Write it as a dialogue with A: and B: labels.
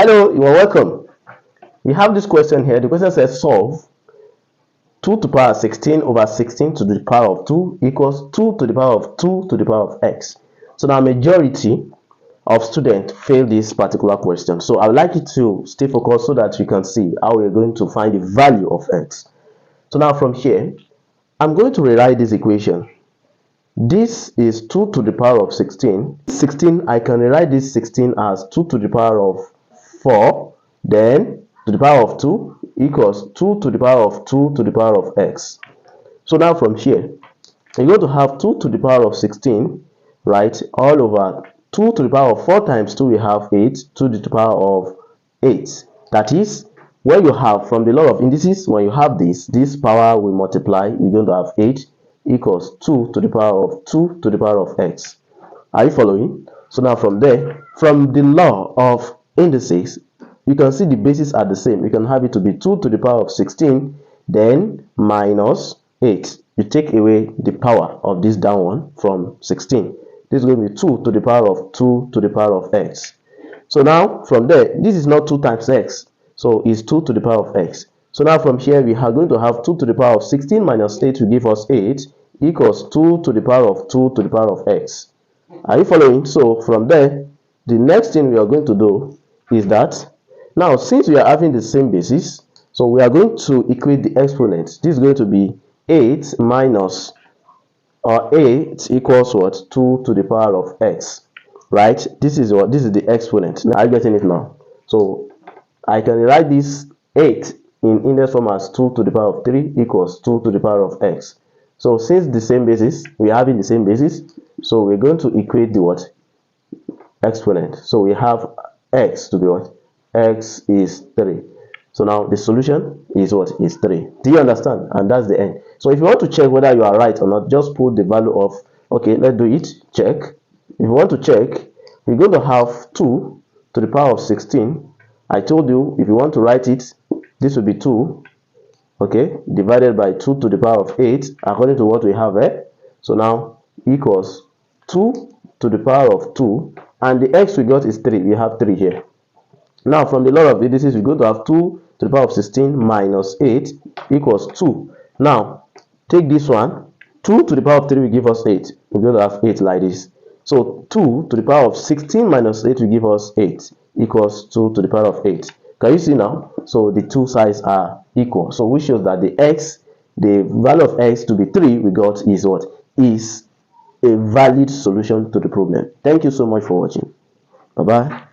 A: Hello, you are welcome. We have this question here. The question says solve 2 to the power 16 over 16 to the power of 2 equals 2 to the power of 2 to the power of x. So now majority of students fail this particular question. So I would like you to stay focused so that you can see how we are going to find the value of x. So now from here, I'm going to rewrite this equation. This is 2 to the power of 16. 16, I can rewrite this 16 as 2 to the power of 4, then to the power of 2 equals 2 to the power of 2 to the power of x. So now from here, you're going to have 2 to the power of 16, right, all over 2 to the power of 4 times 2, we have 8, 2 to the power of 8. That is, when you have, from the law of indices, when you have this power will multiply, you're going to have 8 equals 2 to the power of 2 to the power of x. Are you following? So now from there, from the law of indices, you can see the bases are the same. You can have it to be 2 to the power of 16, then minus 8. You take away the power of this down one from 16. This is going to be 2 to the power of 2 to the power of x. So now from there, this is not 2 times x, so it's 2 to the power of x. So now from here, we are going to have 2 to the power of 16 minus 8 will give us 8 equals 2 to the power of 2 to the power of x. Are you following? So from there, the next thing we are going to do is that now, since we are having the same basis, so we are going to equate the exponents. This is going to be 8 minus, or 8 equals what? 2 to the power of x, right? This is what? This is the exponent. Now, are you getting it now? So I can write this 8 in index form as 2 to the power of 3 equals 2 to the power of x. So since the same basis, we are having the same basis, so we're going to equate the what? Exponent. So we have x to be what? X is 3. So now the solution is what? Is 3. Do you understand? And that's the end. So if you want to check whether you are right or not, just put the value of, okay, let's do it, check. If you want to check, we're going to have 2 to the power of 16. I told you, if you want to write it, this will be 2, okay, divided by 2 to the power of 8, according to what we have here. So now equals 2 to the power of 2, and the x we got is 3. We have 3 here. Now from the law of indices, we're going to have 2 to the power of 16 minus 8 equals 2. Now take this one, 2 to the power of 3 will give us 8. We're going to have 8 like this. So 2 to the power of 16 minus 8 will give us 8 equals 2 to the power of 8. Can you see now? So the two sides are equal. So which shows that the value of x to be 3 we got is what? Is a valid solution to the problem. Thank you so much for watching. Bye bye.